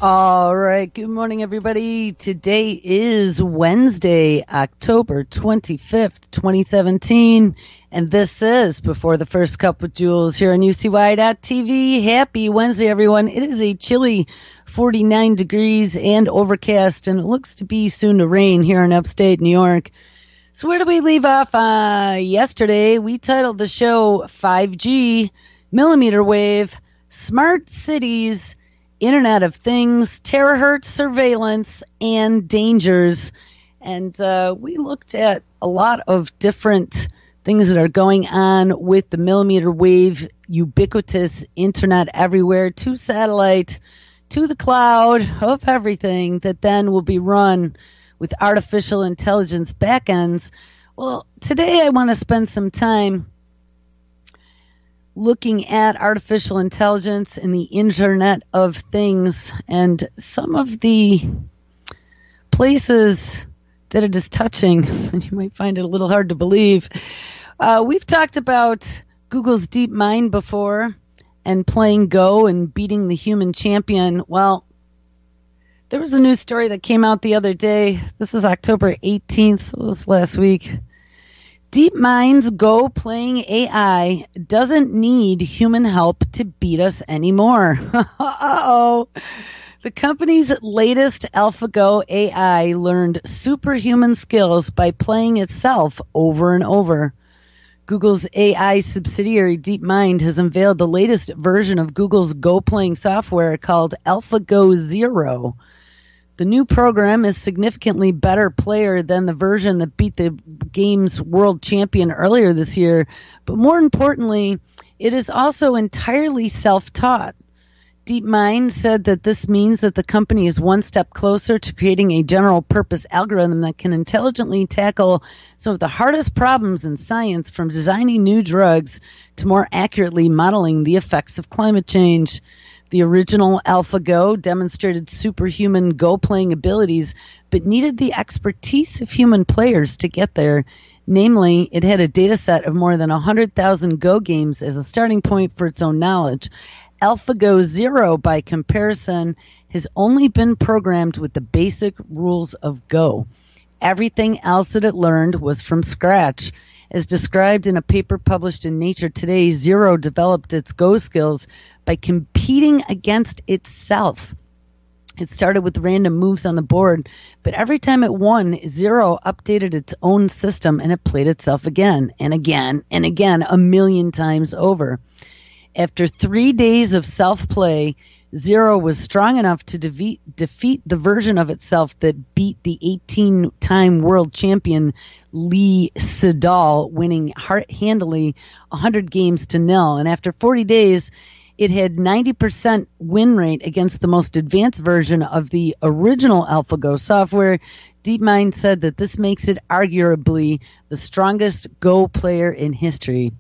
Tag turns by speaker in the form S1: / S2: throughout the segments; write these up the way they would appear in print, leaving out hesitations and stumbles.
S1: All right. Good morning, everybody. Today is Wednesday, October 25th, 2017. And this is Before the First Cup with Jules here on UCY.TV. Happy Wednesday, everyone. It is a chilly 49 degrees and overcast, and it looks to be soon to rain here in upstate New York. So where did we leave off? Yesterday, we titled the show 5G, millimeter wave, smart cities, Internet of Things, terahertz surveillance, and dangers. And we looked at a lot of different things that are going on with the millimeter wave, ubiquitous internet everywhere, to satellite, to the cloud, of everything that then will be run with artificial intelligence backends. Well, today I want to spend some time looking at artificial intelligence and the Internet of Things and some of the places that it is touching. And you might find it a little hard to believe. We've talked about Google's DeepMind before and playing Go and beating the human champion. Well, there was a news story that came out the other day. This is October 18th. So it was last week. DeepMind's Go playing AI doesn't need human help to beat us anymore. Uh-oh. The company's latest AlphaGo AI learned superhuman skills by playing itself over and over. Google's AI subsidiary DeepMind has unveiled the latest version of Google's Go playing software called AlphaGo Zero. The new program is significantly better player than the version that beat the game's world champion earlier this year. But more importantly, it is also entirely self-taught. DeepMind said that this means that the company is one step closer to creating a general-purpose algorithm that can intelligently tackle some of the hardest problems in science, from designing new drugs to more accurately modeling the effects of climate change. The original AlphaGo demonstrated superhuman Go-playing abilities, but needed the expertise of human players to get there. Namely, it had a data set of more than 100,000 Go games as a starting point for its own knowledge. AlphaGo Zero, by comparison, has only been programmed with the basic rules of Go. Everything else that it learned was from scratch. As described in a paper published in Nature Today, Zero developed its Go skills by competing against itself. It started with random moves on the board, but every time it won, Zero updated its own system and it played itself again and again and again, 1,000,000 times over. After 3 days of self-play, Zero was strong enough to defeat the version of itself that beat the 18-time world champion Lee Sedol, winning handily 100 games to nil. And after 40 days, it had 90% win rate against the most advanced version of the original AlphaGo software. DeepMind said that this makes it arguably the strongest Go player in history.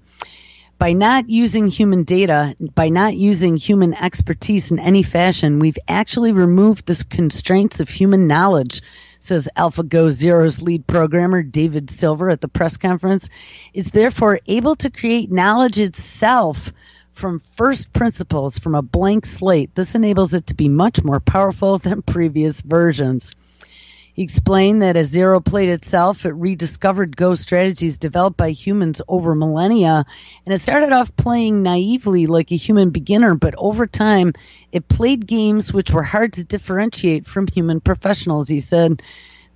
S1: By not using human data, by not using human expertise in any fashion, we've actually removed the constraints of human knowledge, says AlphaGo Zero's lead programmer, David Silver, at the press conference. Is therefore able to create knowledge itself from first principles, from a blank slate. This enables it to be much more powerful than previous versions. He explained that as Zero played itself, it rediscovered Go strategies developed by humans over millennia, and it started off playing naively like a human beginner, but over time, it played games which were hard to differentiate from human professionals. He said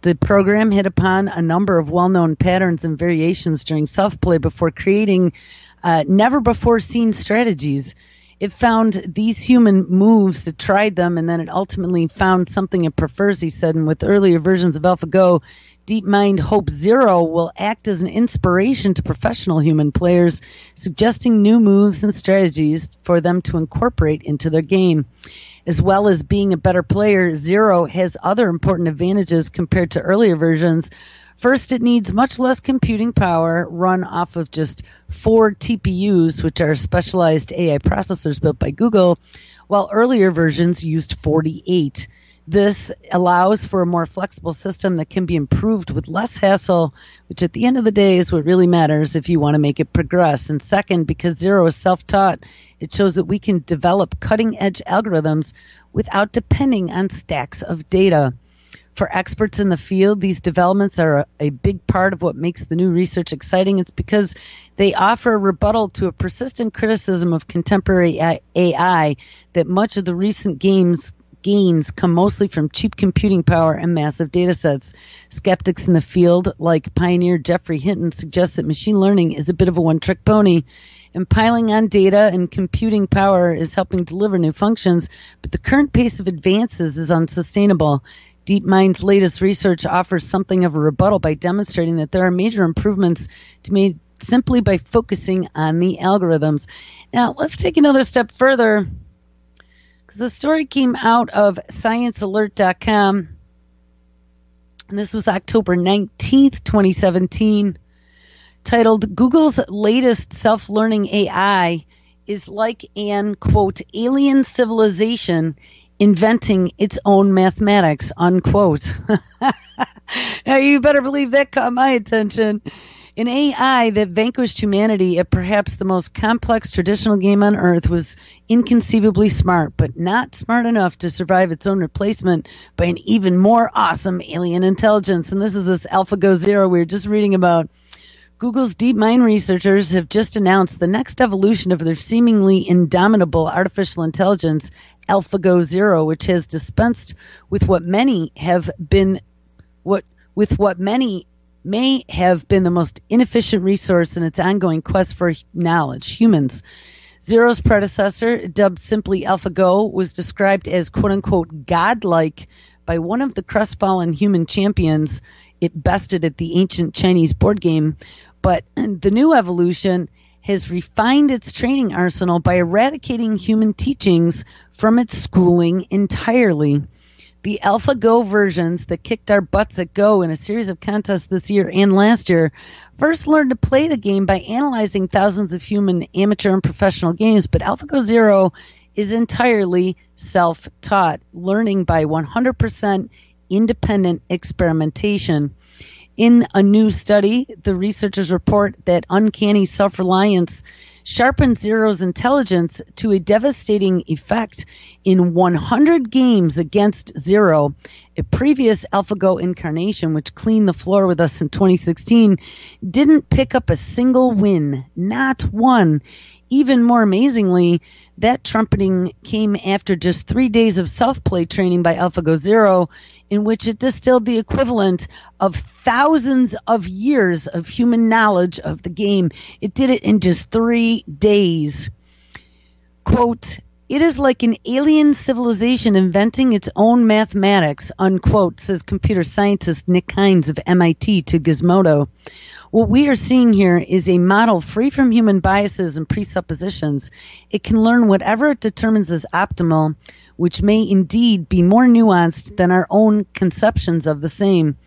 S1: the program hit upon a number of well-known patterns and variations during self-play before creating never-before-seen strategies. It found these human moves, it tried them, and then it ultimately found something it prefers, he said. And with earlier versions of AlphaGo, DeepMind hopes Zero will act as an inspiration to professional human players, suggesting new moves and strategies for them to incorporate into their game. As well as being a better player, Zero has other important advantages compared to earlier versions. First, it needs much less computing power run off of just 4 TPUs, which are specialized AI processors built by Google, while earlier versions used 48. This allows for a more flexible system that can be improved with less hassle, which at the end of the day is what really matters if you want to make it progress. And second, because Zero is self-taught, it shows that we can develop cutting-edge algorithms without depending on stacks of data. For experts in the field, these developments are a big part of what makes the new research exciting. It's because they offer a rebuttal to a persistent criticism of contemporary AI that much of the recent gains come mostly from cheap computing power and massive data sets. Skeptics in the field, like pioneer Jeffrey Hinton, suggest that machine learning is a bit of a one-trick pony, and piling on data and computing power is helping deliver new functions, but the current pace of advances is unsustainable. DeepMind's latest research offers something of a rebuttal by demonstrating that there are major improvements to be made simply by focusing on the algorithms. Now, let's take another step further, because the story came out of ScienceAlert.com, and this was October 19th, 2017, titled, Google's latest self-learning AI is like an, quote, alien civilization inventing its own mathematics, unquote. Now, you better believe that caught my attention. An AI that vanquished humanity at perhaps the most complex traditional game on Earth was inconceivably smart, but not smart enough to survive its own replacement by an even more awesome alien intelligence. And this is this AlphaGo Zero we were just reading about. Google's DeepMind researchers have just announced the next evolution of their seemingly indomitable artificial intelligence, AlphaGo Zero, which has dispensed with what many may have been the most inefficient resource in its ongoing quest for knowledge, humans. Zero's predecessor, dubbed simply AlphaGo, was described as quote-unquote godlike by one of the crestfallen human champions it bested at the ancient Chinese board game. But the new evolution has refined its training arsenal by eradicating human teachings from its schooling entirely. The AlphaGo versions that kicked our butts at Go in a series of contests this year and last year first learned to play the game by analyzing thousands of human amateur and professional games, but AlphaGo Zero is entirely self-taught, learning by 100% independent experimentation. In a new study, the researchers report that uncanny self-reliance sharpened Zero's intelligence to a devastating effect in 100 games against Zero. A previous AlphaGo incarnation, which cleaned the floor with us in 2016, didn't pick up a single win, not one. Even more amazingly, that trumpeting came after just 3 days of self-play training by AlphaGo Zero, in which it distilled the equivalent of thousands of years of human knowledge of the game. It did it in just 3 days. Quote, It is like an alien civilization inventing its own mathematics, unquote, says computer scientist Nick Hines of MIT to Gizmodo. What we are seeing here is a model free from human biases and presuppositions. It can learn whatever it determines as optimal, which may indeed be more nuanced than our own conceptions of the same.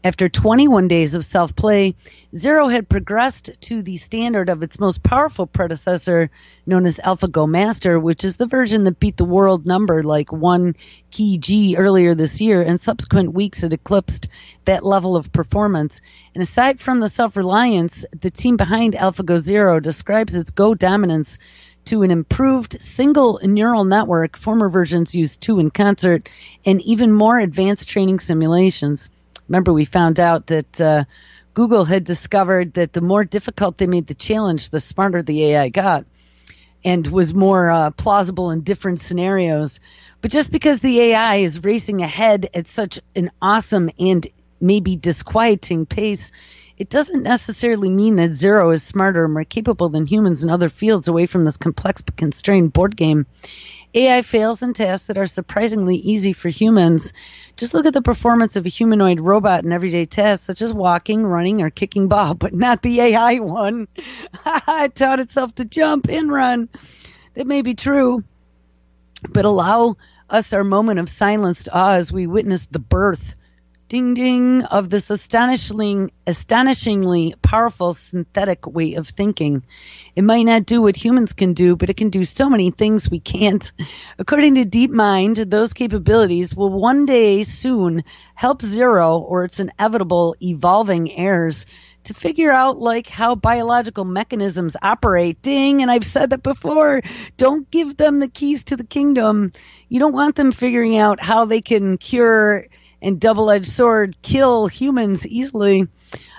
S1: After 21 days of self-play, Zero had progressed to the standard of its most powerful predecessor, known as AlphaGo Master, which is the version that beat the world number like 1 key G earlier this year, and subsequent weeks it eclipsed that level of performance. And aside from the self-reliance, the team behind AlphaGo Zero describes its Go dominance to an improved single neural network. Former versions used two in concert, and even more advanced training simulations. Remember, we found out that Google had discovered that the more difficult they made the challenge, the smarter the AI got and was more plausible in different scenarios. But just because the AI is racing ahead at such an awesome and maybe disquieting pace, it doesn't necessarily mean that Zero is smarter or more capable than humans in other fields away from this complex but constrained board game. AI fails in tasks that are surprisingly easy for humans. Just look at the performance of a humanoid robot in everyday tasks, such as walking, running, or kicking ball, but not the AI one. It taught itself to jump and run. That may be true, but allow us our moment of silenced awe as we witness the birth, ding ding, of this astonishingly powerful synthetic way of thinking. It might not do what humans can do, but it can do so many things we can't. According to DeepMind, those capabilities will one day soon help Zero or its inevitable evolving heirs to figure out like how biological mechanisms operate. Ding, and I've said that before. Don't give them the keys to the kingdom. You don't want them figuring out how they can cure and double-edged sword kill humans easily.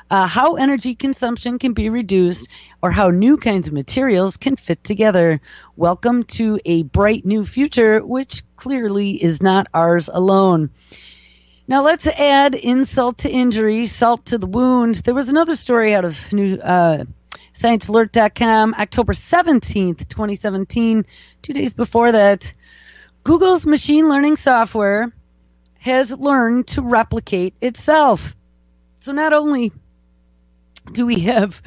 S1: How energy consumption can be reduced, or how new kinds of materials can fit together. Welcome to a bright new future, which clearly is not ours alone. Now let's add insult to injury, salt to the wound. There was another story out of ScienceAlert.com, October 17th, 2017, 2 days before that. Google's machine learning software has learned to replicate itself. So not only do we have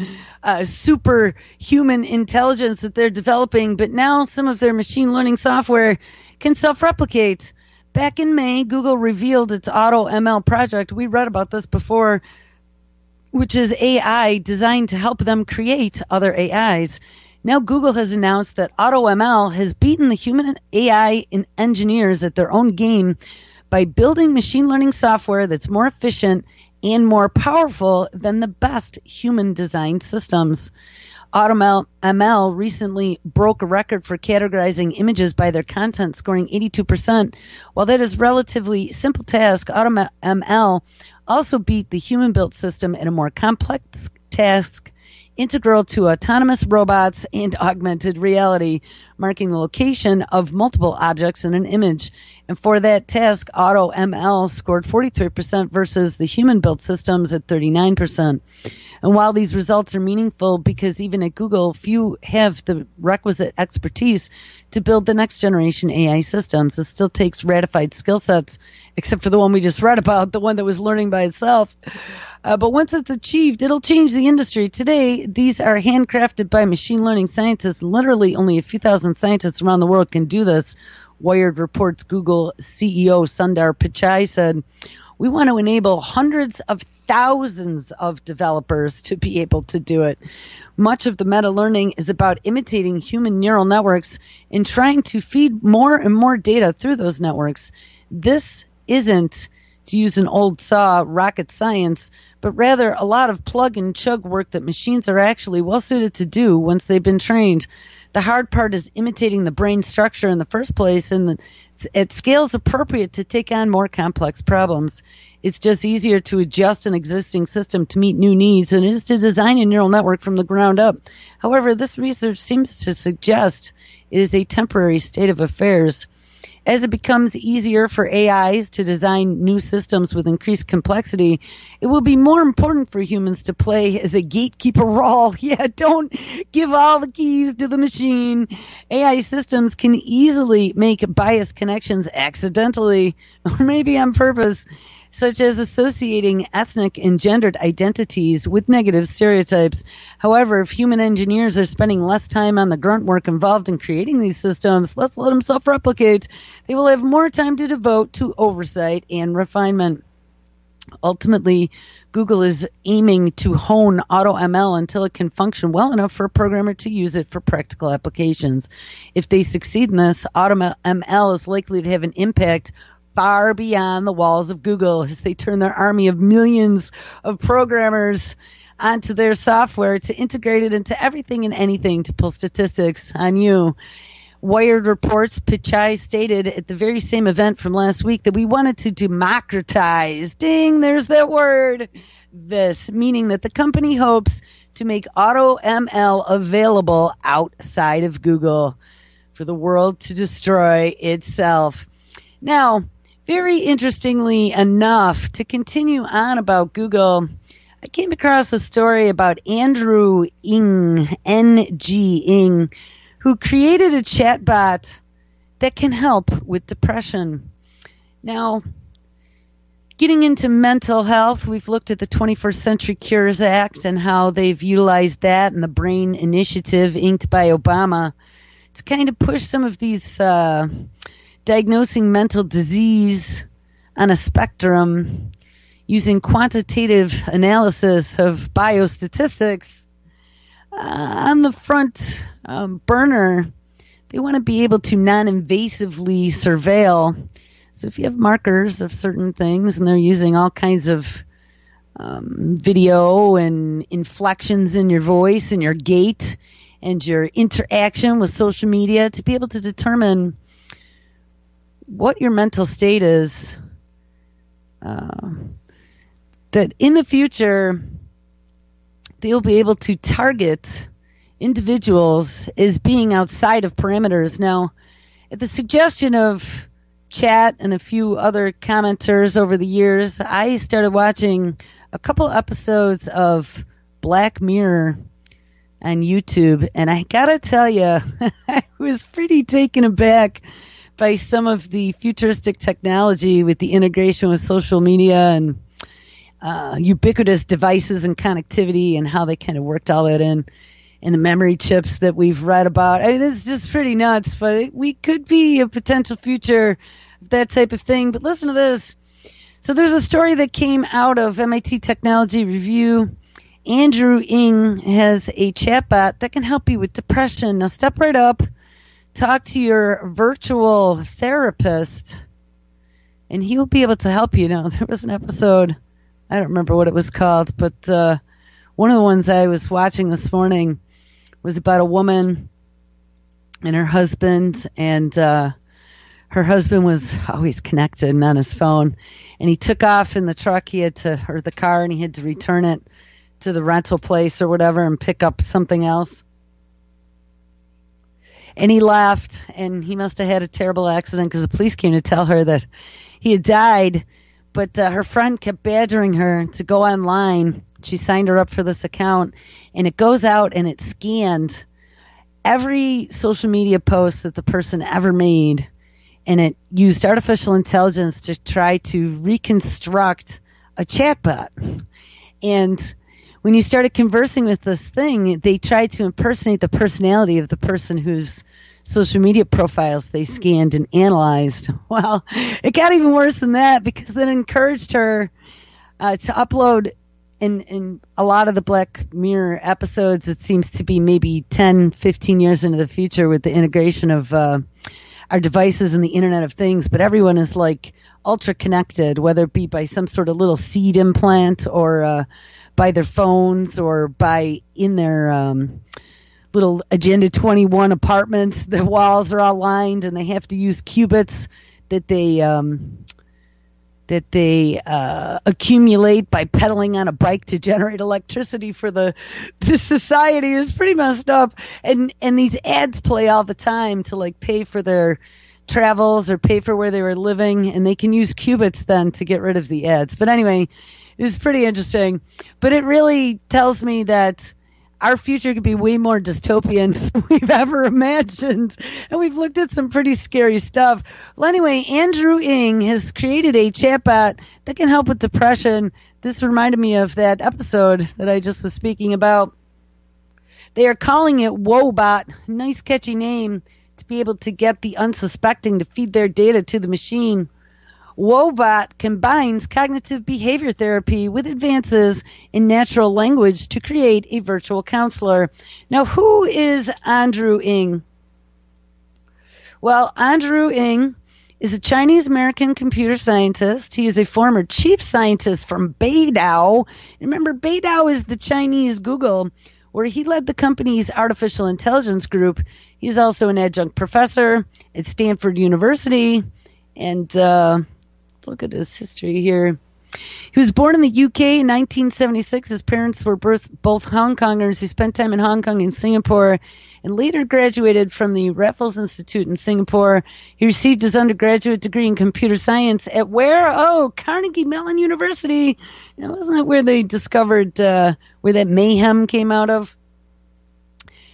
S1: superhuman intelligence that they're developing, but now some of their machine learning software can self-replicate. Back in May, Google revealed its AutoML project. We read about this before, which is AI designed to help them create other AIs. Now Google has announced that AutoML has beaten the human AI engineers at their own game by building machine learning software that's more efficient and more powerful than the best human-designed systems. AutoML recently broke a record for categorizing images by their content, scoring 82%. While that is a relatively simple task, AutoML also beat the human-built system in a more complex task integral to autonomous robots and augmented reality, marking the location of multiple objects in an image. And for that task, AutoML scored 43% versus the human-built systems at 39%. And while these results are meaningful because even at Google, few have the requisite expertise to build the next generation AI systems, it still takes ratified skill sets, except for the one we just read about, the one that was learning by itself. But once it's achieved, it'll change the industry. Today, these are handcrafted by machine learning scientists. Literally only a few thousand scientists around the world can do this. Wired reports Google CEO Sundar Pichai said, "We want to enable hundreds of thousands of developers to be able to do it." Much of the meta-learning is about imitating human neural networks and trying to feed more and more data through those networks. This isn't, to use an old saw, rocket science, but rather a lot of plug-and-chug work that machines are actually well-suited to do once they've been trained. The hard part is imitating the brain structure in the first place, and at scales appropriate to take on more complex problems. It's just easier to adjust an existing system to meet new needs than it is to design a neural network from the ground up. However, this research seems to suggest it is a temporary state of affairs. As it becomes easier for AIs to design new systems with increased complexity, it will be more important for humans to play as a gatekeeper role. Yeah, don't give all the keys to the machine. AI systems can easily make biased connections accidentally or maybe on purpose, such as associating ethnic and gendered identities with negative stereotypes. However, if human engineers are spending less time on the grunt work involved in creating these systems, let's let them self-replicate. They will have more time to devote to oversight and refinement. Ultimately, Google is aiming to hone AutoML until it can function well enough for a programmer to use it for practical applications. If they succeed in this, AutoML is likely to have an impact far beyond the walls of Google as they turn their army of millions of programmers onto their software to integrate it into everything and anything to pull statistics on you. Wired reports, Pichai stated at the very same event from last week that we wanted to democratize, ding, there's that word, this, meaning that the company hopes to make AutoML available outside of Google for the world to destroy itself. Now, very interestingly enough, to continue on about Google, I came across a story about Andrew Ng, N-G Ng, who created a chatbot that can help with depression. Now, getting into mental health, we've looked at the 21st Century Cures Act and how they've utilized that and the Brain Initiative inked by Obama to kind of push some of these diagnosing mental disease on a spectrum using quantitative analysis of biostatistics. On the front burner, they want to be able to non-invasively surveil. So if you have markers of certain things and they're using all kinds of video and inflections in your voice and your gait and your interaction with social media to be able to determine what your mental state is, that in the future they'll be able to target individuals as being outside of parameters. Now, at the suggestion of chat and a few other commenters over the years, I started watching a couple episodes of Black Mirror on YouTube, and I gotta tell you, I was pretty taken aback by some of the futuristic technology with the integration with social media and ubiquitous devices and connectivity and how they kind of worked all that in, and the memory chips that we've read about. I mean, it's just pretty nuts, but we could be a potential future of that type of thing. But listen to this. So there's a story that came out of MIT Technology Review. Andrew Ng has a chatbot that can help you with depression. Now step right up. Talk to your virtual therapist, and he will be able to help you. Now, there was an episode, I don't remember what it was called, but one of the ones I was watching this morning was about a woman and her husband, and her husband was always connected and on his phone, and he took off in the truck, or the car, and he had to return it to the rental place or whatever and pick up something else. And he left, and he must have had a terrible accident because the police came to tell her that he had died. But her friend kept badgering her to go online. She signed her up for this account, and it goes out and it scanned every social media post that the person ever made, and it used artificial intelligence to try to reconstruct a chatbot. And when you started conversing with this thing, they tried to impersonate the personality of the person whose social media profiles they scanned and analyzed. Well, it got even worse than that because it encouraged her to upload in a lot of the Black Mirror episodes. It seems to be maybe 10, 15 years into the future with the integration of our devices and the Internet of Things, but everyone is like ultra connected, whether it be by some sort of little seed implant or by their phones or by in their little Agenda 21 apartments. The walls are all lined, and they have to use qubits that they accumulate by pedaling on a bike to generate electricity for the society. Is pretty messed up. And these ads play all the time to like pay for their travels or pay for where they were living, and they can use qubits then to get rid of the ads. But anyway, it's pretty interesting. But it really tells me that our future could be way more dystopian than we've ever imagined. And we've looked at some pretty scary stuff. Well, anyway, Andrew Ng has created a chatbot that can help with depression. This reminded me of that episode that I just was speaking about. They are calling it Woebot. Nice catchy name to be able to get the unsuspecting to feed their data to the machine. Woebot combines cognitive behavior therapy with advances in natural language to create a virtual counselor. Now, who is Andrew Ng? Well, Andrew Ng is a Chinese-American computer scientist. He is a former chief scientist from Beidou. Remember, Beidou is the Chinese Google, where he led the company's artificial intelligence group. He's also an adjunct professor at Stanford University, and look at his history here. He was born in the UK in 1976. His parents were both Hong Kongers. He spent time in Hong Kong and Singapore and later graduated from the Raffles Institute in Singapore. He received his undergraduate degree in computer science at where? Oh, Carnegie Mellon University. Wasn't that where they discovered where that mayhem came out of?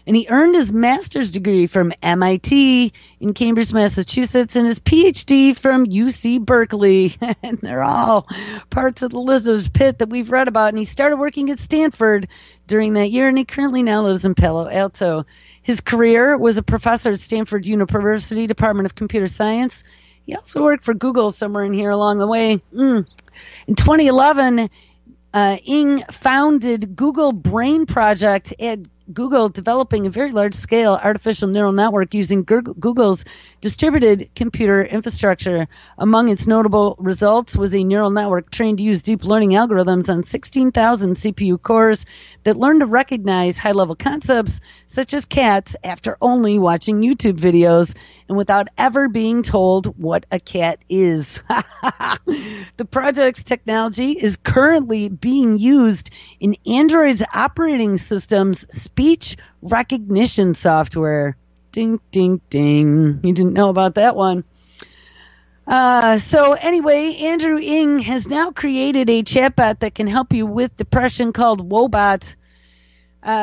S1: And he earned his master's degree from MIT in Cambridge, Massachusetts, and his PhD from UC Berkeley. And they're all parts of the lizard's pit that we've read about. And he started working at Stanford during that year, and he currently now lives in Palo Alto. His career was a professor at Stanford University Department of Computer Science. He also worked for Google somewhere in here along the way. In 2011, Ng founded Google Brain Project at Google, developing a very large-scale artificial neural network using Google's distributed computer infrastructure. Among its notable results was a neural network trained to use deep learning algorithms on 16,000 CPU cores that learn to recognize high-level concepts such as cats after only watching YouTube videos and without ever being told what a cat is. The project's technology is currently being used in Android's operating system's speech recognition software. Ding, ding, ding. You didn't know about that one. So anyway, Andrew Ng has now created a chatbot that can help you with depression called Woebot.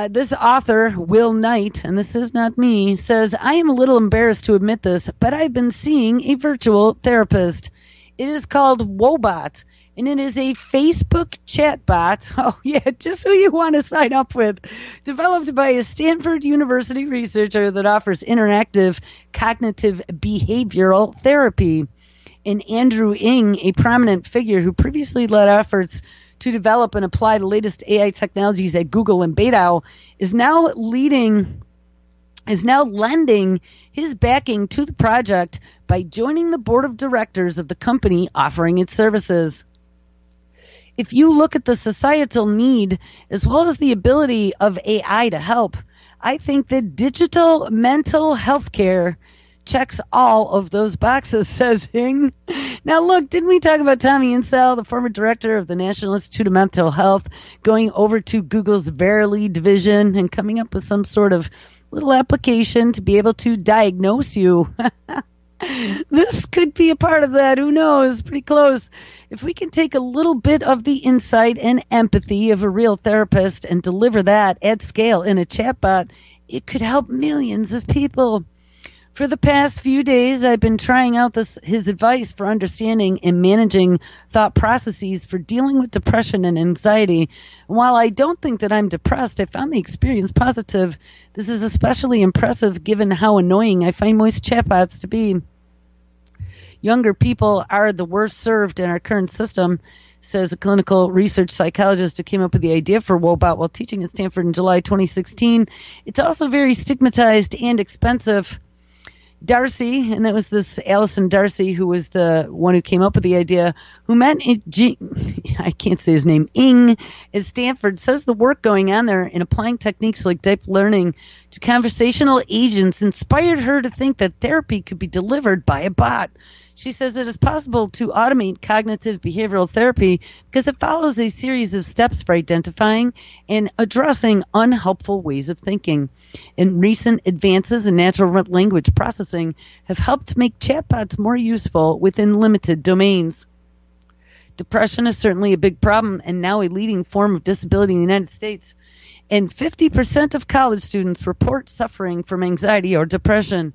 S1: This author, Will Knight, and this is not me, says, I am a little embarrassed to admit this, but I've been seeing a virtual therapist. It is called Woebot, and it is a Facebook chatbot. Oh, yeah, just who you want to sign up with. Developed by a Stanford University researcher that offers interactive cognitive behavioral therapy. And Andrew Ng, a prominent figure who previously led efforts to develop and apply the latest AI technologies at Google and Beidou, is now lending his backing to the project by joining the board of directors of the company offering its services. If you look at the societal need as well as the ability of AI to help, I think that digital mental health care checks all of those boxes, says Ng. Now, look, didn't we talk about Tommy Insel, the former director of the National Institute of Mental Health, going over to Google's Verily division and coming up with some sort of little application to be able to diagnose you? This could be a part of that. Who knows? Pretty close. If we can take a little bit of the insight and empathy of a real therapist and deliver that at scale in a chatbot, it could help millions of people. For the past few days, I've been trying out his advice for understanding and managing thought processes for dealing with depression and anxiety. And while I don't think that I'm depressed, I found the experience positive. This is especially impressive given how annoying I find most chatbots to be. Younger people are the worst served in our current system, says a clinical research psychologist who came up with the idea for Woebot while teaching at Stanford in July 2016. It's also very stigmatized and expensive. Darcy, and that was this Allison Darcy, who was the one who came up with the idea, who met I can't say his name, Ng, at Stanford, says the work going on there in applying techniques like deep learning to conversational agents inspired her to think that therapy could be delivered by a bot. She says it is possible to automate cognitive behavioral therapy because it follows a series of steps for identifying and addressing unhelpful ways of thinking. And recent advances in natural language processing have helped make chatbots more useful within limited domains. Depression is certainly a big problem and now a leading form of disability in the United States. And 50% of college students report suffering from anxiety or depression.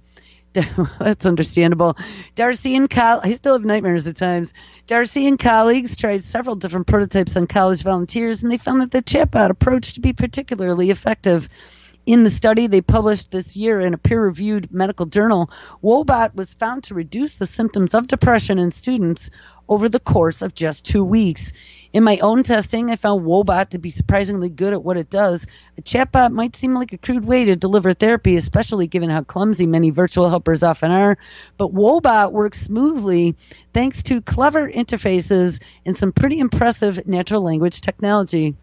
S1: That's understandable. Darcy and I still have nightmares at times. Darcy and colleagues tried several different prototypes on college volunteers, and they found that the chatbot approach to be particularly effective. In the study they published this year in a peer-reviewed medical journal, Wobot was found to reduce the symptoms of depression in students over the course of just 2 weeks. In my own testing, I found Wobot to be surprisingly good at what it does. A chatbot might seem like a crude way to deliver therapy, especially given how clumsy many virtual helpers often are. But Wobot works smoothly thanks to clever interfaces and some pretty impressive natural language technology.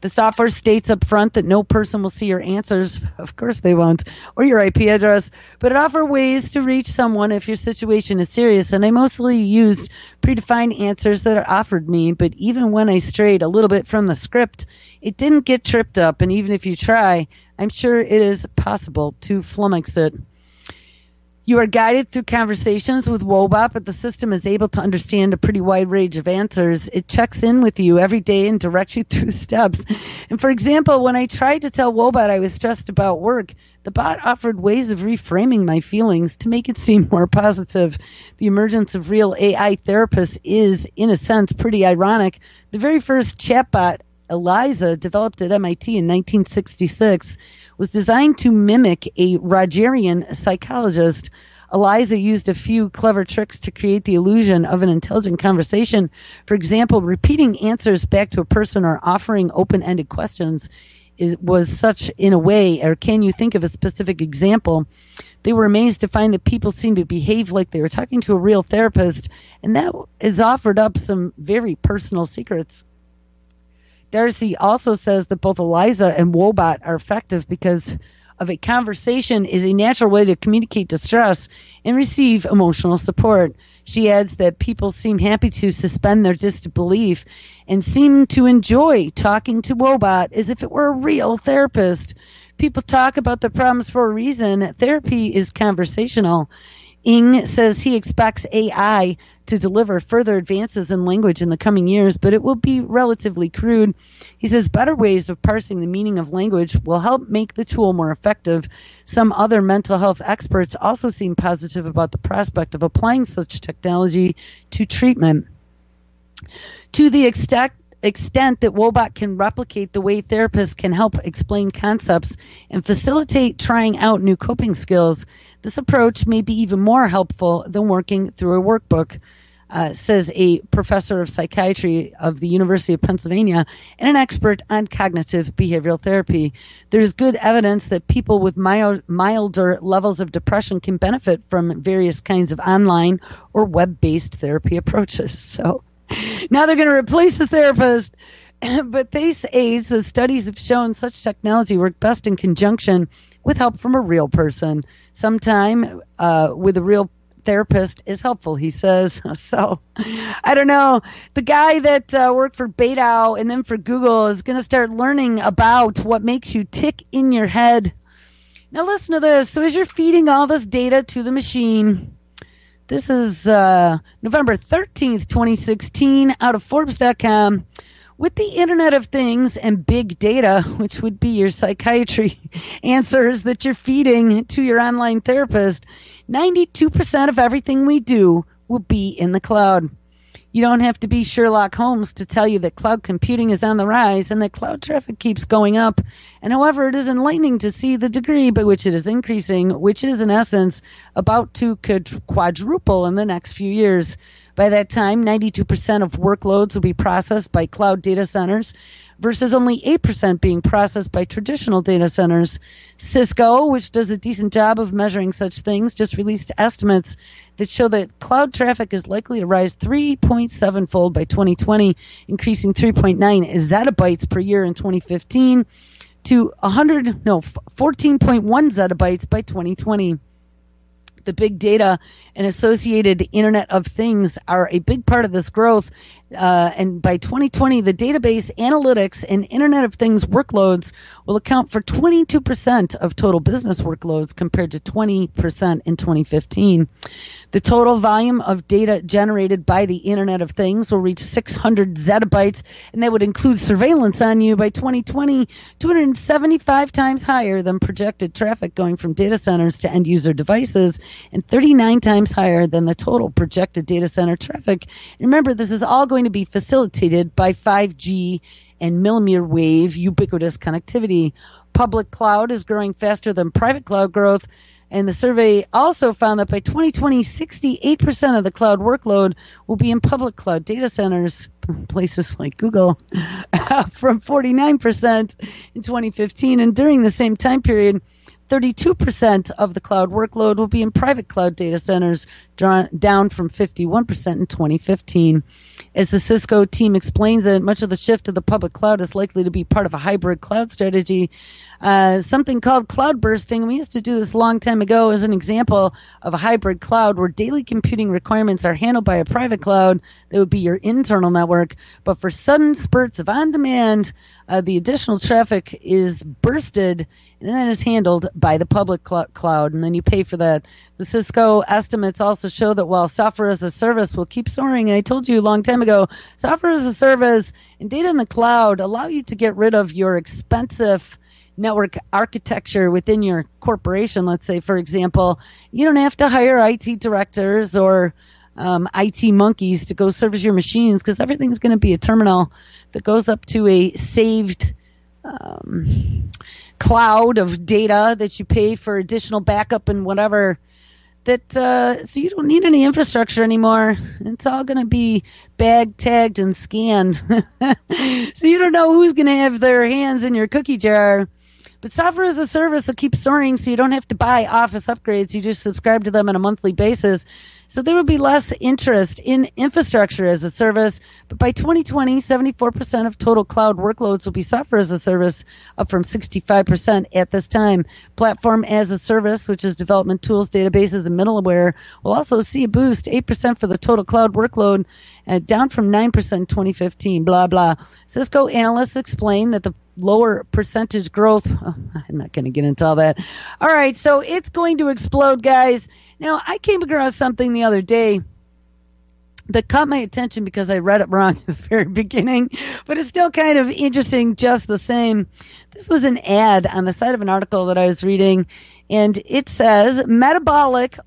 S1: The software states up front that no person will see your answers, of course they won't, or your IP address, but it offers ways to reach someone if your situation is serious, and I mostly used predefined answers that are offered me, but even when I strayed a little bit from the script, it didn't get tripped up, and even if you try, I'm sure it is possible to flummox it. You are guided through conversations with Wobot, but the system is able to understand a pretty wide range of answers. It checks in with you every day and directs you through steps. And for example, when I tried to tell Wobot I was stressed about work, the bot offered ways of reframing my feelings to make it seem more positive. The emergence of real AI therapists is, in a sense, pretty ironic. The very first chatbot, Eliza, developed at MIT in 1966, was designed to mimic a Rogerian psychologist. Eliza used a few clever tricks to create the illusion of an intelligent conversation. For example, repeating answers back to a person or offering open-ended questions was such in a way, or can you think of a specific example? They were amazed to find that people seemed to behave like they were talking to a real therapist, and that has offered up some very personal secrets. Darcy also says that both Eliza and Wobot are effective because of a conversation is a natural way to communicate distress and receive emotional support. She adds that people seem happy to suspend their disbelief and seem to enjoy talking to Wobot as if it were a real therapist. People talk about their problems for a reason. Therapy is conversational. Ng says he expects AI to deliver further advances in language in the coming years, but it will be relatively crude. He says better ways of parsing the meaning of language will help make the tool more effective. Some other mental health experts also seem positive about the prospect of applying such technology to treatment. To the extent that Wobot can replicate the way therapists can help explain concepts and facilitate trying out new coping skills, this approach may be even more helpful than working through a workbook, says a professor of psychiatry of the University of Pennsylvania and an expert on cognitive behavioral therapy. There's good evidence that people with milder levels of depression can benefit from various kinds of online or web-based therapy approaches. So now they're going to replace the therapist. But they say the studies have shown such technology work best in conjunction with help from a real person. Sometime with a real therapist is helpful, he says. So, I don't know. The guy that worked for Beidou and then for Google is going to start learning about what makes you tick in your head. Now listen to this. So as you're feeding all this data to the machine, this is November 13th, 2016, out of Forbes.com. With the Internet of Things and big data, which would be your psychiatry answers that you're feeding to your online therapist, 92% of everything we do will be in the cloud. You don't have to be Sherlock Holmes to tell you that cloud computing is on the rise and that cloud traffic keeps going up. And however, it is enlightening to see the degree by which it is increasing, which is in essence about to quadruple in the next few years. By that time, 92% of workloads will be processed by cloud data centers versus only 8% being processed by traditional data centers. Cisco, which does a decent job of measuring such things, just released estimates that show that cloud traffic is likely to rise 3.7-fold by 2020, increasing 3.9 zettabytes per year in 2015 to 14.1 zettabytes by 2020. The big data and associated Internet of Things are a big part of this growth. And by 2020, the database, analytics, and Internet of Things workloads will account for 22% of total business workloads compared to 20% in 2015. The total volume of data generated by the Internet of Things will reach 600 zettabytes, and that would include surveillance on you by 2020, 275 times higher than projected traffic going from data centers to end-user devices, and 39 times higher than the total projected data center traffic. And remember, this is all going to be facilitated by 5G and millimeter wave ubiquitous connectivity. Public cloud is growing faster than private cloud growth. And the survey also found that by 2020, 68% of the cloud workload will be in public cloud data centers, places like Google, from 49% in 2015. And during the same time period, 32% of the cloud workload will be in private cloud data centers, down from 51% in 2015. As the Cisco team explains it, much of the shift to the public cloud is likely to be part of a hybrid cloud strategy, something called cloud bursting. We used to do this a long time ago as an example of a hybrid cloud where daily computing requirements are handled by a private cloud that would be your internal network. But for sudden spurts of on-demand, the additional traffic is bursted and then is handled by the public cloud, and then you pay for that. The Cisco estimates also show that while software as a service will keep soaring, and I told you a long time ago, software as a service and data in the cloud allow you to get rid of your expensive network architecture within your corporation. Let's say, for example, you don't have to hire IT directors or IT monkeys to go service your machines because everything's going to be a terminal that goes up to a saved cloud of data that you pay for additional backup and whatever. So you don't need any infrastructure anymore. It's all going to be bag tagged and scanned. So you don't know who's going to have their hands in your cookie jar. But software as a service will keep soaring, so you don't have to buy Office upgrades. You just subscribe to them on a monthly basis. So there will be less interest in infrastructure as a service. But by 2020, 74% of total cloud workloads will be software as a service, up from 65% at this time. Platform as a service, which is development tools, databases, and middleware, will also see a boost, 8% for the total cloud workload, down from 9% in 2015, blah, blah. Cisco analysts explain that the lower percentage growth, I'm not going to get into all that. All right, so it's going to explode, guys. Now, I came across something the other day that caught my attention because I read it wrong at the very beginning, but it's still kind of interesting just the same. This was an ad on the side of an article that I was reading, and it says metabolic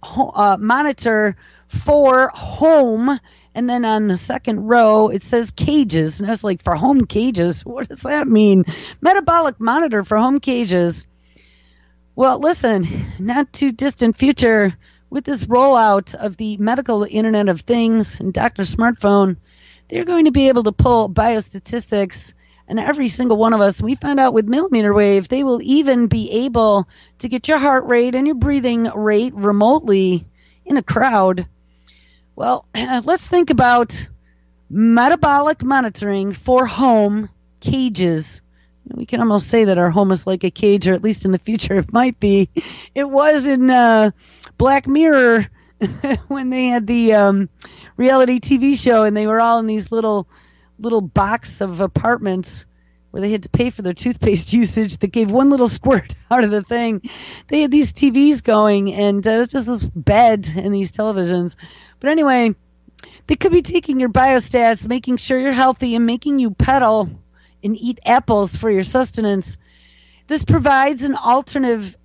S1: monitor for home. And then on the second row, it says cages. And I was like, for home cages? What does that mean? Metabolic monitor for home cages. Well, listen, not too distant future, with this rollout of the medical Internet of Things and Dr. Smartphone, they're going to be able to pull biostatistics on every single one of us. We found out with millimeter wave, they will even be able to get your heart rate and your breathing rate remotely in a crowd. Well, let's think about metabolic monitoring for home cages. We can almost say that our home is like a cage, or at least in the future it might be. It was in Black Mirror when they had the reality TV show, and they were all in these little box of apartments where they had to pay for their toothpaste usage that gave one little squirt out of the thing. They had these TVs going, and it was just this bed and these televisions. But anyway, they could be taking your biostats, making sure you're healthy, and making you pedal and eat apples for your sustenance. This provides an alternative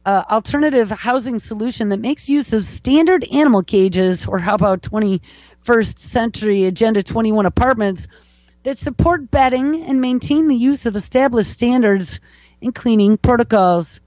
S1: housing solution that makes use of standard animal cages, or how about 21st century Agenda 21 apartments, that support bedding and maintain the use of established standards and cleaning protocols.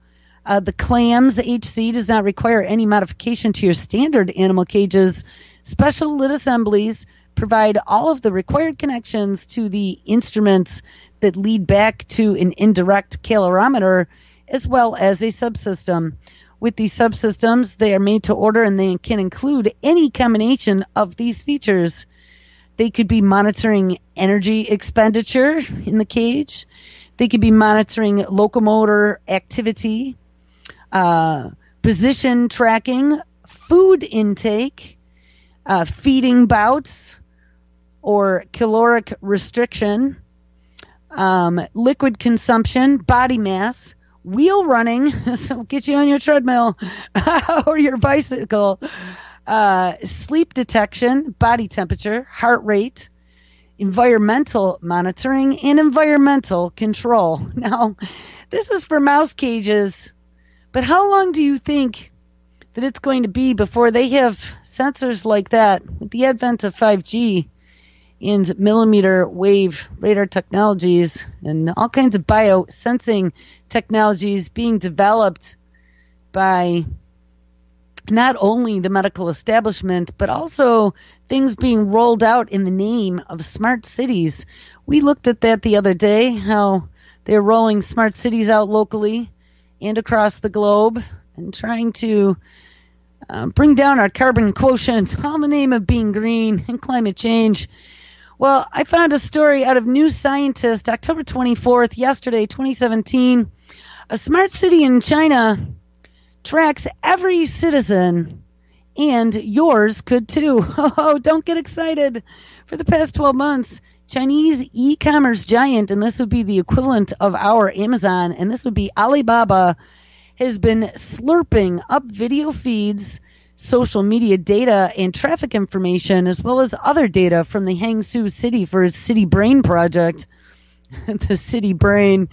S1: The CLAMS HC does not require any modification to your standard animal cages. Special lid assemblies provide all of the required connections to the instruments that lead back to an indirect calorimeter, as well as a subsystem. With these subsystems, they are made to order, and they can include any combination of these features. They could be monitoring energy expenditure in the cage. They could be monitoring locomotor activity, position tracking, food intake, feeding bouts or caloric restriction, liquid consumption, body mass, wheel running, so get you on your treadmill or your bicycle, sleep detection, body temperature, heart rate, environmental monitoring, and environmental control. Now, this is for mouse cages, but how long do you think that it's going to be before they have sensors like that with the advent of 5G and millimeter wave radar technologies and all kinds of biosensing technologies being developed by not only the medical establishment, but also things being rolled out in the name of smart cities. We looked at that the other day, how they're rolling smart cities out locally and across the globe and trying to bring down our carbon quotient, all in the name of being green and climate change. Well, I found a story out of New Scientist, October 24th, yesterday, 2017. A smart city in China tracks every citizen, and yours could too. Oh, don't get excited. For the past 12 months, Chinese e-commerce giant, and this would be the equivalent of our Amazon, and this would be Alibaba, has been slurping up video feeds, social media data, and traffic information, as well as other data from the Hangzhou city for its CityBrain project. The CityBrain.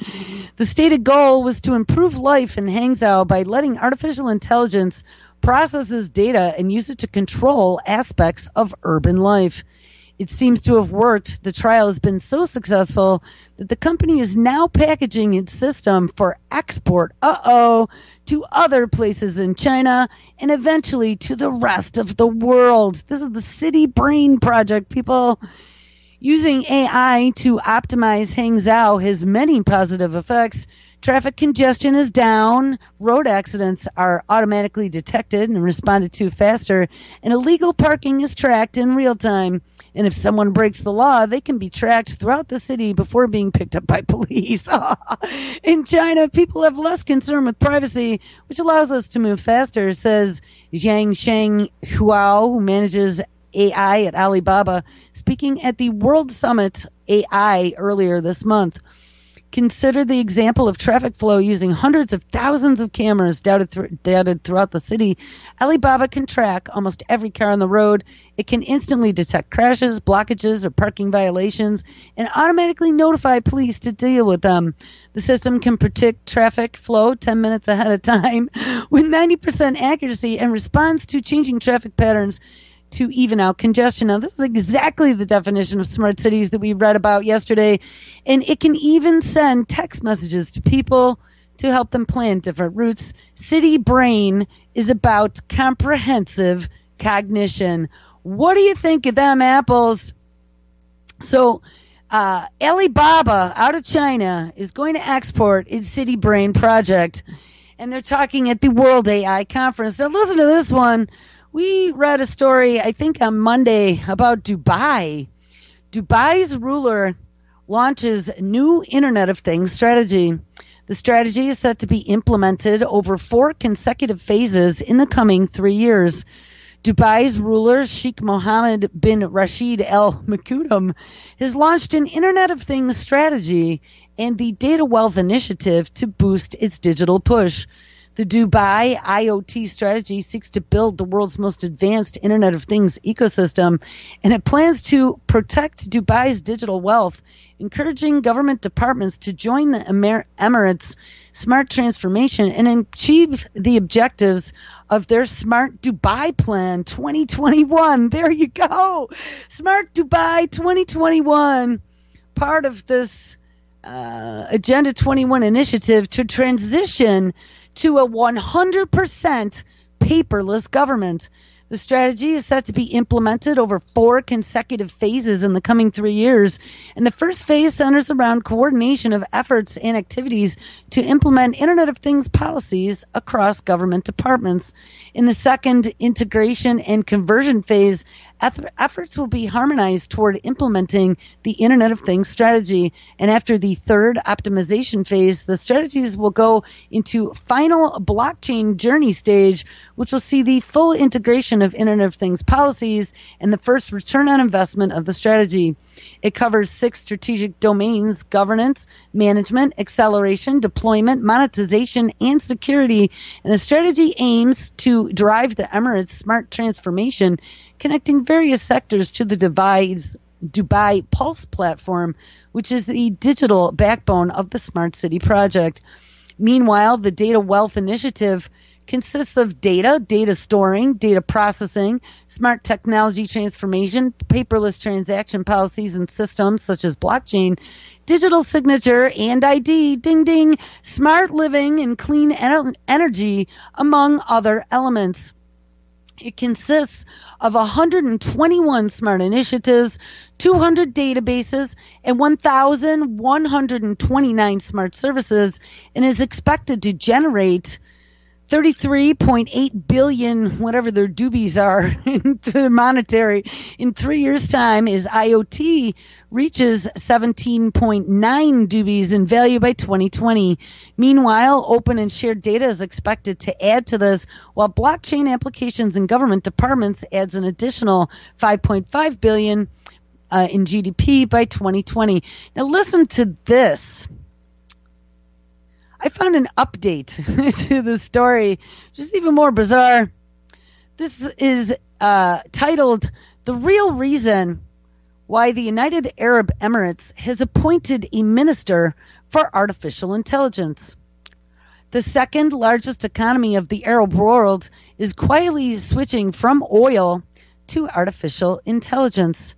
S1: The stated goal was to improve life in Hangzhou by letting artificial intelligence process this data and use it to control aspects of urban life. It seems to have worked. The trial has been so successful that the company is now packaging its system for export, to other places in China and eventually to the rest of the world. This is the CityBrain project, people. Using AI to optimize Hangzhou has many positive effects. Traffic congestion is down, road accidents are automatically detected and responded to faster, and illegal parking is tracked in real time. And if someone breaks the law, they can be tracked throughout the city before being picked up by police. In China, people have less concern with privacy, which allows us to move faster, says Zhang Sheng Huao, who manages AI at Alibaba, speaking at the World Summit AI earlier this month. Consider the example of traffic flow using hundreds of thousands of cameras dotted throughout the city. Alibaba can track almost every car on the road. It can instantly detect crashes, blockages, or parking violations and automatically notify police to deal with them. The system can predict traffic flow 10 minutes ahead of time with 90% accuracy and responds to changing traffic patterns to even out congestion. Now, this is exactly the definition of smart cities that we read about yesterday, and it can even send text messages to people to help them plan different routes. CityBrain is about comprehensive cognition. What do you think of them apples? So, Alibaba out of China is going to export its CityBrain project, and they're talking at the World AI Conference. Now, listen to this one. We read a story, I think on Monday, about Dubai. Dubai's ruler launches new Internet of Things strategy. The strategy is set to be implemented over 4 consecutive phases in the coming 3 years. Dubai's ruler, Sheikh Mohammed bin Rashid Al Maktoum, has launched an Internet of Things strategy and the Data Wealth Initiative to boost its digital push. The Dubai IoT strategy seeks to build the world's most advanced Internet of Things ecosystem, and it plans to protect Dubai's digital wealth, encouraging government departments to join the Emirates' smart transformation and achieve the objectives of their Smart Dubai Plan 2021. There you go. Smart Dubai 2021, part of this Agenda 21 initiative to transition to a 100% paperless government. The strategy is set to be implemented over 4 consecutive phases in the coming 3 years, and the first phase centers around coordination of efforts and activities to implement Internet of Things policies across government departments. In the second integration and conversion phase, efforts will be harmonized toward implementing the Internet of Things strategy. And after the third optimization phase, the strategies will go into final blockchain journey stage, which will see the full integration of Internet of Things policies and the first return on investment of the strategy. It covers 6 strategic domains: governance, management, acceleration, deployment, monetization, and security. And the strategy aims to drive the Emirates' smart transformation, connecting various sectors to the Dubai Pulse platform, which is the digital backbone of the Smart City project. Meanwhile, the Data Wealth Initiative consists of data storing, data processing, smart technology transformation, paperless transaction policies and systems such as blockchain, digital signature and ID, ding ding, smart living and clean energy, among other elements. It consists of 121 smart initiatives, 200 databases, and 1,129 smart services, and is expected to generate 33.8 billion, whatever their doobies are, into monetary in 3 years' time, as IoT reaches 17.9 doobies in value by 2020. Meanwhile, open and shared data is expected to add to this, while blockchain applications in government departments adds an additional 5.5 billion in GDP by 2020. Now listen to this. I found an update to the story, just even more bizarre. This is titled, "The Real Reason Why the United Arab Emirates Has Appointed a Minister for Artificial Intelligence." The second largest economy of the Arab world is quietly switching from oil to artificial intelligence.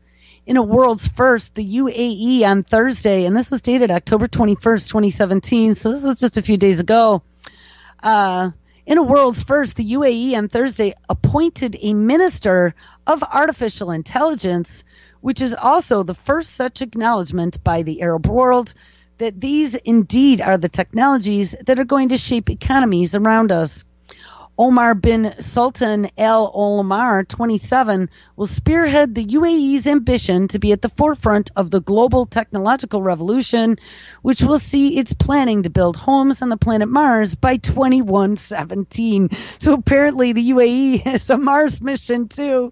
S1: In a world's first, the UAE on Thursday, and this was dated October 21st, 2017, so this was just a few days ago. In a world's first, the UAE on Thursday appointed a minister of artificial intelligence, which is also the first such acknowledgement by the Arab world that these indeed are the technologies that are going to shape economies around us. Omar bin Sultan Al Omar, 27, will spearhead the UAE's ambition to be at the forefront of the global technological revolution, which will see its planning to build homes on the planet Mars by 2117. So apparently the UAE has a Mars mission too.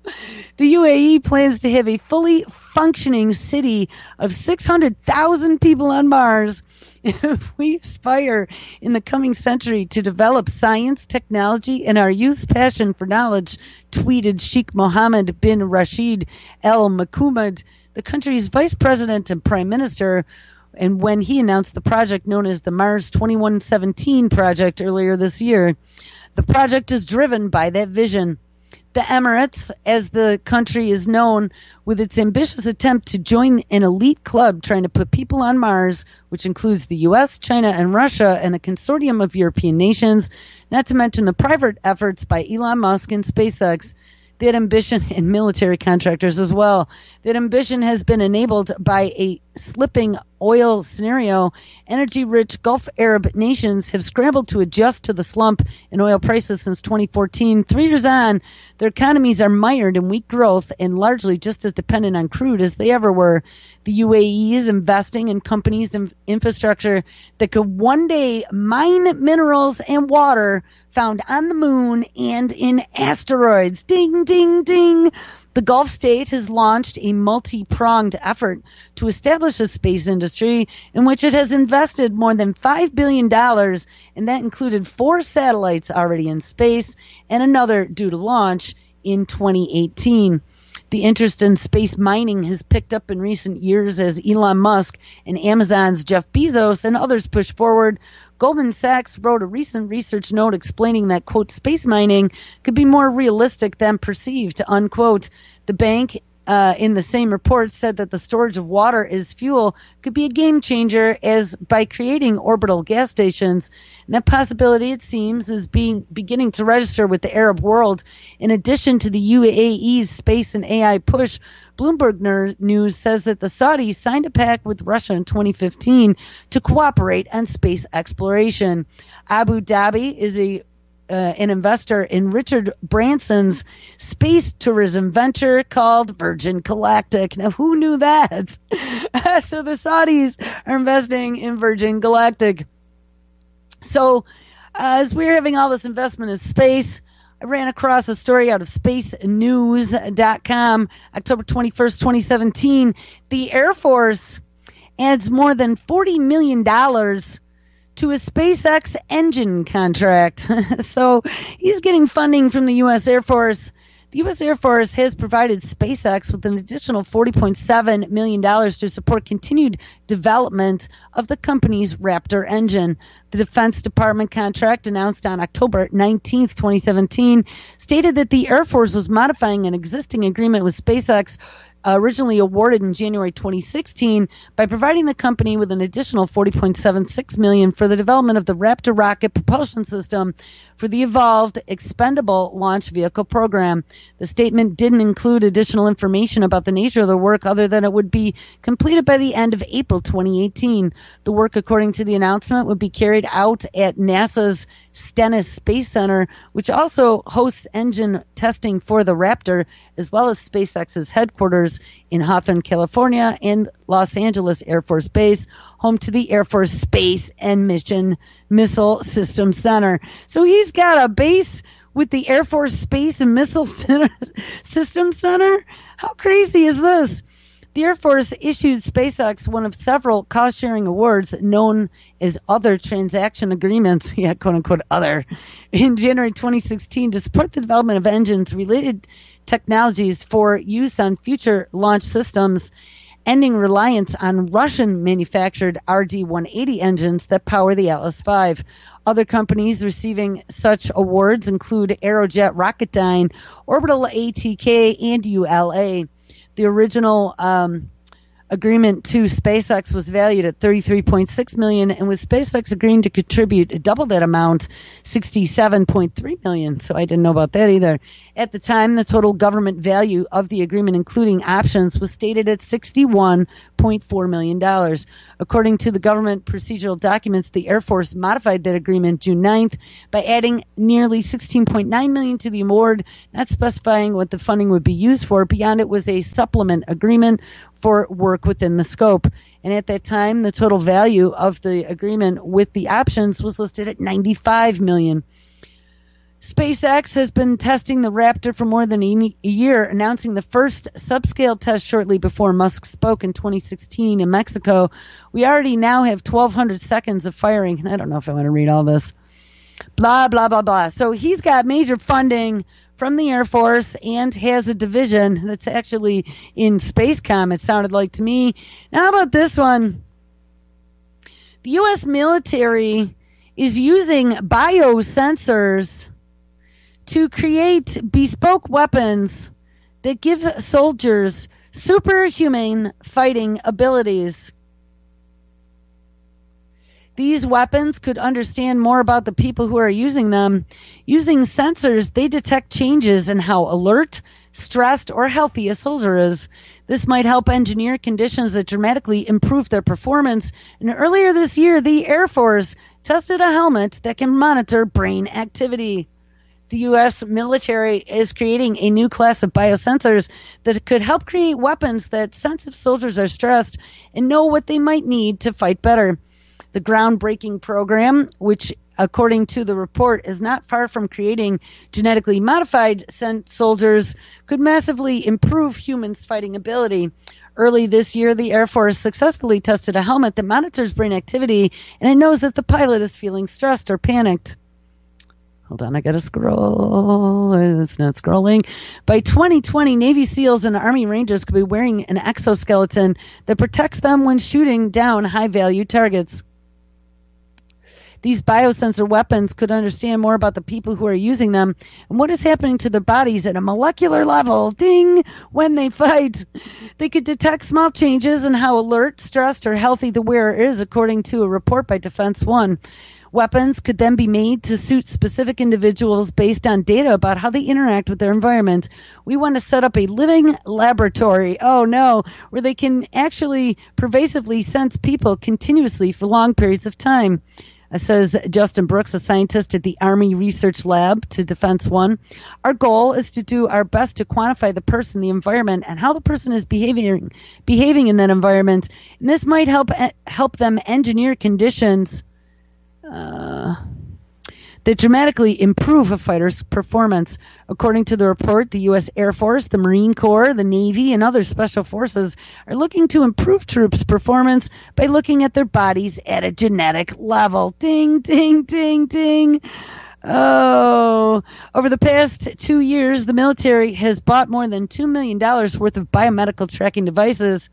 S1: The UAE plans to have a fully functioning city of 600,000 people on Mars. If we aspire in the coming century to develop science, technology, and our youth's passion for knowledge, tweeted Sheikh Mohammed bin Rashid Al Maktoum, the country's vice president and prime minister, and when he announced the project known as the Mars 2117 project earlier this year. The project is driven by that vision. The Emirates, as the country is known, with its ambitious attempt to join an elite club trying to put people on Mars, which includes the U.S., China, and Russia, and a consortium of European nations, not to mention the private efforts by Elon Musk and SpaceX. That ambition, and military contractors as well, that ambition has been enabled by a slipping oil scenario. Energy-rich Gulf Arab nations have scrambled to adjust to the slump in oil prices since 2014. 3 years on, their economies are mired in weak growth and largely just as dependent on crude as they ever were. The UAE is investing in companies and infrastructure that could one day mine minerals and water found on the moon and in asteroids. Ding, ding, ding. The Gulf state has launched a multi-pronged effort to establish a space industry in which it has invested more than $5 billion, and that included 4 satellites already in space and another due to launch in 2018. The interest in space mining has picked up in recent years as Elon Musk and Amazon's Jeff Bezos and others push forward. Goldman Sachs wrote a recent research note explaining that, quote, space mining could be more realistic than perceived, unquote. The bank in the same report said that the storage of water as fuel could be a game changer as by creating orbital gas stations. And that possibility, it seems, is beginning to register with the Arab world. In addition to the UAE's space and AI push, Bloomberg News says that the Saudis signed a pact with Russia in 2015 to cooperate on space exploration. Abu Dhabi is an investor in Richard Branson's space tourism venture called Virgin Galactic. Now, who knew that? So the Saudis are investing in Virgin Galactic. So as we're having all this investment in space, I ran across a story out of spacenews.com, October 21st, 2017. The Air Force adds more than $40 million to a SpaceX engine contract. So he's getting funding from the U.S. Air Force. The U.S. Air Force has provided SpaceX with an additional $40.7 million to support continued development of the company's Raptor engine. The Defense Department contract, announced on October 19, 2017, stated that the Air Force was modifying an existing agreement with SpaceX originally awarded in January 2016 by providing the company with an additional $40.76 million for the development of the Raptor rocket propulsion system for the Evolved Expendable Launch Vehicle program. The statement didn't include additional information about the nature of the work other than it would be completed by the end of April 2018. The work, according to the announcement, would be carried out at NASA's Stennis Space Center, which also hosts engine testing for the Raptor, as well as SpaceX's headquarters in Hawthorne, California, and Los Angeles Air Force Base, home to the Air Force Space and Mission Missile System Center. So he's got a base with the Air Force Space and Missile System Center? How crazy is this? The Air Force issued SpaceX one of several cost-sharing awards known as Other Transaction Agreements, yeah, quote-unquote other, in January 2016 to support the development of engines related technologies for use on future launch systems, ending reliance on Russian-manufactured RD-180 engines that power the Atlas V. Other companies receiving such awards include Aerojet Rocketdyne, Orbital ATK, and ULA. The original agreement to SpaceX was valued at $33.6 million, and with SpaceX agreeing to contribute double that amount, $67.3 million. So I didn't know about that either. At the time, the total government value of the agreement, including options, was stated at $61.4 million. According to the government procedural documents, the Air Force modified that agreement June 9th by adding nearly $16.9 million to the award, not specifying what the funding would be used for. Beyond it was a supplement agreement for work within the scope. And at that time, the total value of the agreement with the options was listed at $95 million. SpaceX has been testing the Raptor for more than a year, announcing the first subscale test shortly before Musk spoke in 2016 in Mexico. We already now have 1,200 seconds of firing. And I don't know if I want to read all this. Blah, blah, blah, blah. So he's got major funding from the Air Force and has a division that's actually in Spacecom, it sounded like to me. Now, how about this one? The U.S. military is using biosensors to create bespoke weapons that give soldiers superhuman fighting abilities. These weapons could understand more about the people who are using them. Using sensors, they detect changes in how alert, stressed, or healthy a soldier is. This might help engineer conditions that dramatically improve their performance. And earlier this year, the Air Force tested a helmet that can monitor brain activity. The U.S. military is creating a new class of biosensors that could help create weapons that sense if soldiers are stressed and know what they might need to fight better. The groundbreaking program, which according to the report is not far from creating genetically modified soldiers, could massively improve humans' fighting ability. Early this year, the Air Force successfully tested a helmet that monitors brain activity, and it knows if the pilot is feeling stressed or panicked. Hold on, I gotta scroll. It's not scrolling. By 2020, Navy SEALs and Army Rangers could be wearing an exoskeleton that protects them when shooting down high-value targets. These biosensor weapons could understand more about the people who are using them and what is happening to their bodies at a molecular level, ding, when they fight. They could detect small changes in how alert, stressed, or healthy the wearer is, according to a report by Defense One. Weapons could then be made to suit specific individuals based on data about how they interact with their environment. We want to set up a living laboratory, where they can actually pervasively sense people continuously for long periods of time. says Justin Brooks, a scientist at the Army Research Lab to Defense One. Our goal is to do our best to quantify the person, the environment, and how the person is behaving in that environment. And this might help them engineer conditions that dramatically improve a fighter's performance. According to the report, the U.S. Air Force, the Marine Corps, the Navy, and other special forces are looking to improve troops' performance by looking at their bodies at a genetic level. Ding, ding, ding, ding. Oh, over the past 2 years, the military has bought more than $2 million worth of biomedical tracking devices.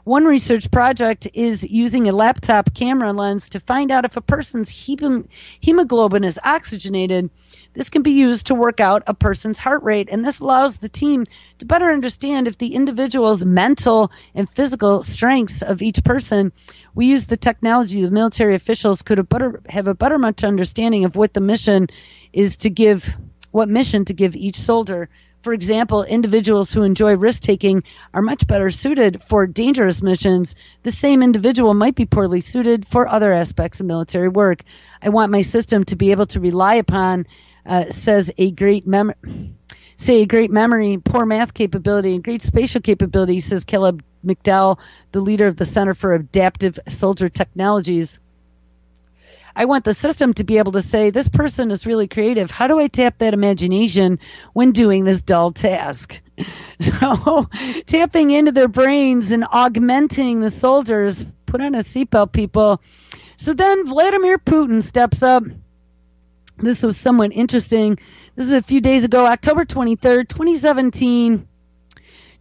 S1: One research project is using a laptop camera lens to find out if a person's hemoglobin is oxygenated. This can be used to work out a person's heart rate, and this allows the team to better understand if the individual's mental and physical strengths of each person. We use the technology. The military officials could have a better much understanding of what mission to give each soldier. For example, individuals who enjoy risk-taking are much better suited for dangerous missions. The same individual might be poorly suited for other aspects of military work. I want my system to be able to rely upon, a great memory, poor math capability, and great spatial capability, says Caleb McDowell, the leader of the Center for Adaptive Soldier Technologies. I want the system to be able to say, this person is really creative. How do I tap that imagination when doing this dull task? So tapping into their brains and augmenting the soldiers. Put on a seatbelt, people. So then Vladimir Putin steps up. This was somewhat interesting. This was a few days ago, October 23rd, 2017.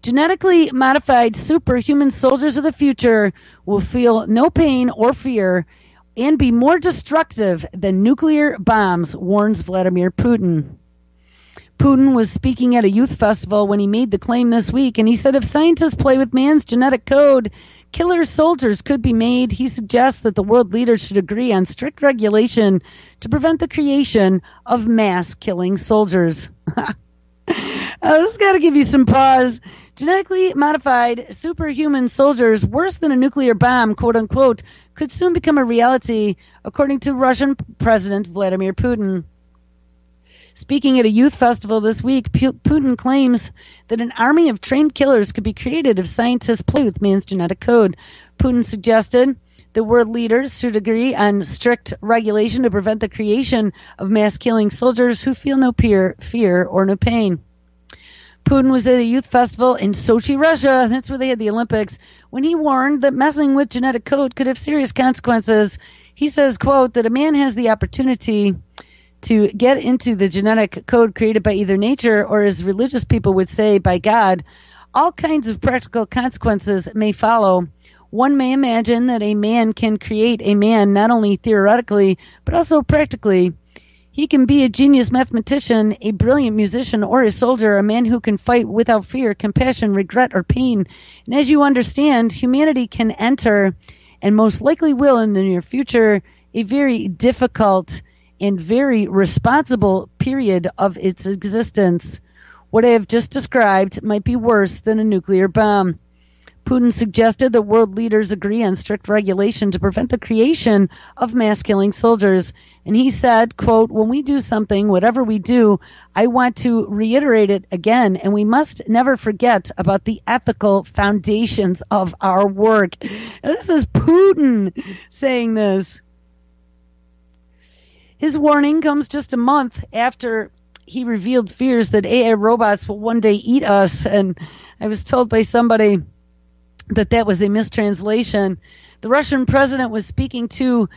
S1: Genetically modified superhuman soldiers of the future will feel no pain or fear and be more destructive than nuclear bombs, warns Vladimir Putin. Putin was speaking at a youth festival when he made the claim this week, and he said if scientists play with man's genetic code, killer soldiers could be made. He suggests that the world leaders should agree on strict regulation to prevent the creation of mass-killing soldiers. This got to give you some pause. Genetically modified superhuman soldiers, worse than a nuclear bomb, quote unquote, could soon become a reality, according to Russian President Vladimir Putin. Speaking at a youth festival this week, Putin claims that an army of trained killers could be created if scientists play with man's genetic code. Putin suggested that world leaders should agree on strict regulation to prevent the creation of mass-killing soldiers who feel no fear or no pain. Putin was at a youth festival in Sochi, Russia. That's where they had the Olympics. When he warned that messing with genetic code could have serious consequences, he says, quote, that a man has the opportunity to get into the genetic code created by either nature or, as religious people would say, by God. All kinds of practical consequences may follow. One may imagine that a man can create a man not only theoretically, but also practically. He can be a genius mathematician, a brilliant musician, or a soldier, a man who can fight without fear, compassion, regret, or pain. And as you understand, humanity can enter, and most likely will in the near future, a very difficult and very responsible period of its existence. What I have just described might be worse than a nuclear bomb. Putin suggested that world leaders agree on strict regulation to prevent the creation of mass-killing soldiers. And he said, quote, when we do something, whatever we do, I want to reiterate it again, and we must never forget about the ethical foundations of our work. And this is Putin saying this. His warning comes just a month after he revealed fears that AI robots will one day eat us. And I was told by somebody that was a mistranslation. The Russian president was speaking to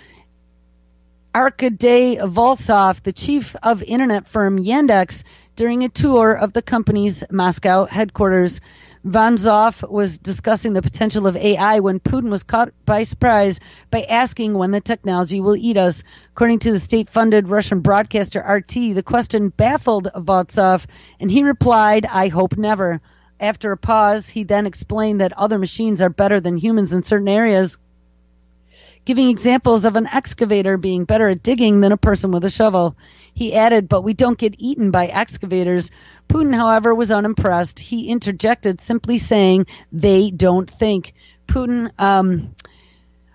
S1: Arkady Voltsov, the chief of internet firm Yandex, during a tour of the company's Moscow headquarters. Voltsov was discussing the potential of AI when Putin was caught by surprise by asking when the technology will eat us. According to the state-funded Russian broadcaster RT, the question baffled Voltsov, and he replied, I hope never. After a pause, he then explained that other machines are better than humans in certain areas, giving examples of an excavator being better at digging than a person with a shovel. He added, but we don't get eaten by excavators. Putin, however, was unimpressed. He interjected, simply saying, they don't think. Putin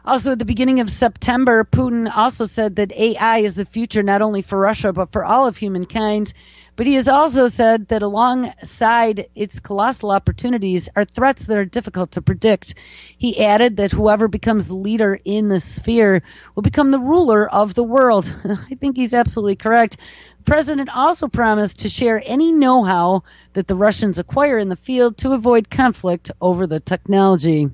S1: Also, at the beginning of September, Putin also said that AI is the future not only for Russia, but for all of humankind. But he has also said that alongside its colossal opportunities are threats that are difficult to predict. He added that whoever becomes the leader in the sphere will become the ruler of the world. I think he's absolutely correct. The president also promised to share any know-how that the Russians acquire in the field to avoid conflict over the technology.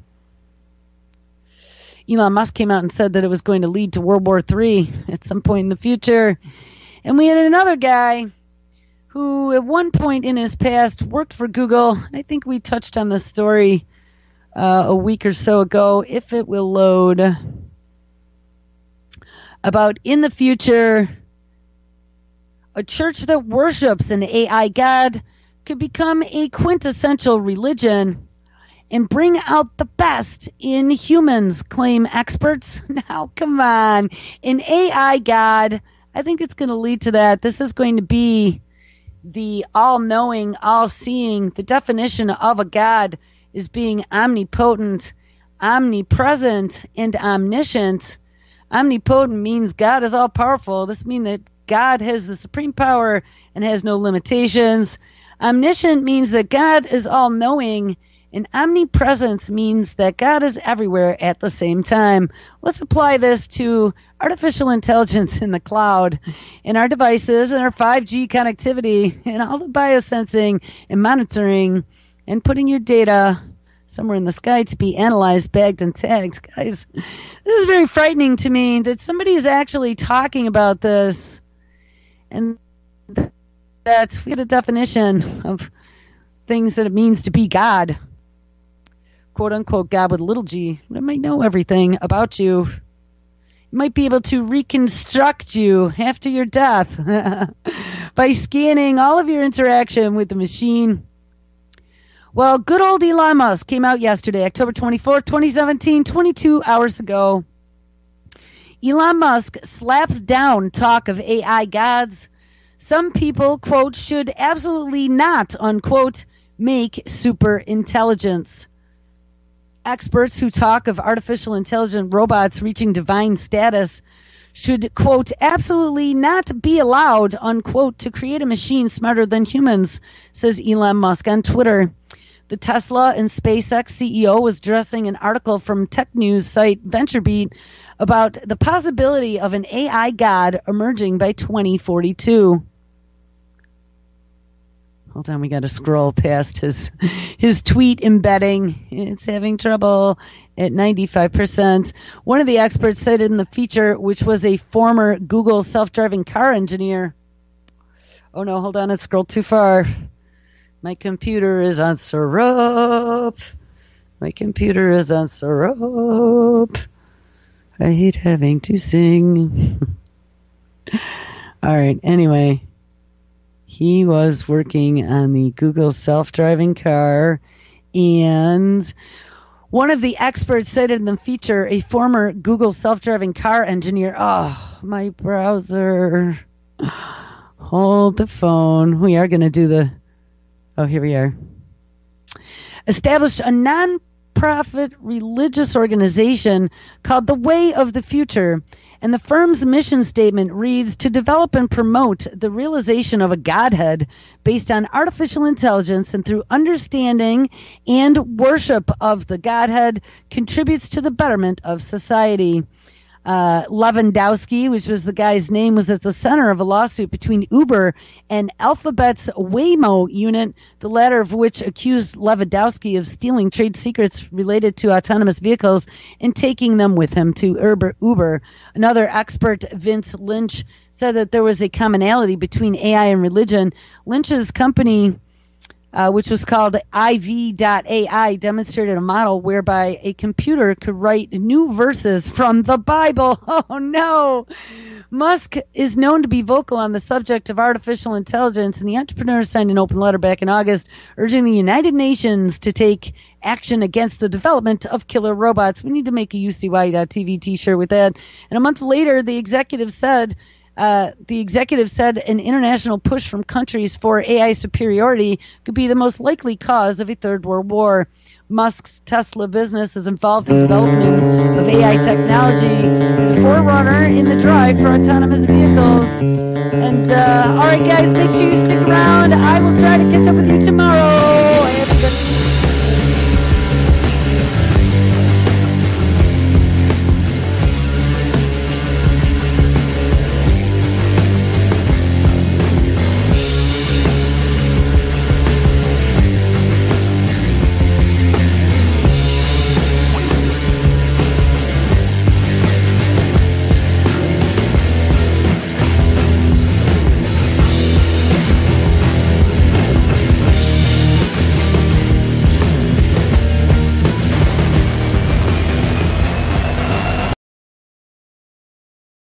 S1: Elon Musk came out and said that it was going to lead to World War III at some point in the future. And we had another guy who at one point in his past worked for Google. I think we touched on this story a week or so ago, if it will load, about in the future, a church that worships an AI god could become a quintessential religion and bring out the best in humans, claim experts. Now, come on. An AI god, I think it's going to lead to that. This is going to be the all-knowing, all-seeing. The definition of a god is being omnipotent, omnipresent, and omniscient. Omnipotent means God is all-powerful. This means that God has the supreme power and has no limitations. Omniscient means that God is all-knowing, and omnipresence means that God is everywhere at the same time. Let's apply this to artificial intelligence in the cloud, in our devices, and our 5G connectivity, and all the biosensing and monitoring, and putting your data somewhere in the sky to be analyzed, bagged, and tagged. Guys, this is very frightening to me that somebody is actually talking about this, and that we get a definition of things that it means to be God. Quote unquote God with a little g. It might know everything about you. It might be able to reconstruct you after your death by scanning all of your interaction with the machine. Well, good old Elon Musk came out yesterday, October 24th, 2017, 22 hours ago. Elon Musk slaps down talk of AI gods. Some people, quote, should absolutely not, unquote, make superintelligence. Experts who talk of artificial intelligent robots reaching divine status should, quote, absolutely not be allowed, unquote, to create a machine smarter than humans, says Elon Musk on Twitter. The Tesla and SpaceX CEO was addressing an article from tech news site VentureBeat about the possibility of an AI god emerging by 2042. Hold on, we got to scroll past his tweet embedding. It's having trouble at 95%. One of the experts cited in the feature, which was a former Google self-driving car engineer. Oh no, hold on, it scrolled too far. My computer is on syrup. My computer is on syrup. I hate having to sing. All right, anyway. He was working on the Google self-driving car, and one of the experts cited in the feature, a former Google self-driving car engineer. Oh, my browser. Hold the phone. We are going to do the... Oh, here we are. Established a non-profit religious organization called the Way of the Future. And the firm's mission statement reads, to develop and promote the realization of a Godhead based on artificial intelligence and through understanding and worship of the Godhead contributes to the betterment of society. Lewandowski, which was the guy's name, was at the center of a lawsuit between Uber and Alphabet's Waymo unit, the latter of which accused Lewandowski of stealing trade secrets related to autonomous vehicles and taking them with him to Uber. Another expert, Vince Lynch, said that there was a commonality between AI and religion. Lynch's company, which was called IV.ai, demonstrated a model whereby a computer could write new verses from the Bible. Oh, no. Musk is known to be vocal on the subject of artificial intelligence, and the entrepreneur signed an open letter back in August urging the United Nations to take action against the development of killer robots. We need to make a UCY.TV t-shirt with that. And a month later, the executive said an international push from countries for AI superiority could be the most likely cause of a third world war. Musk's Tesla business is involved in development of AI technology, is a forerunner in the drive for autonomous vehicles. And all right, guys, make sure you stick around. I will try to catch up with you tomorrow.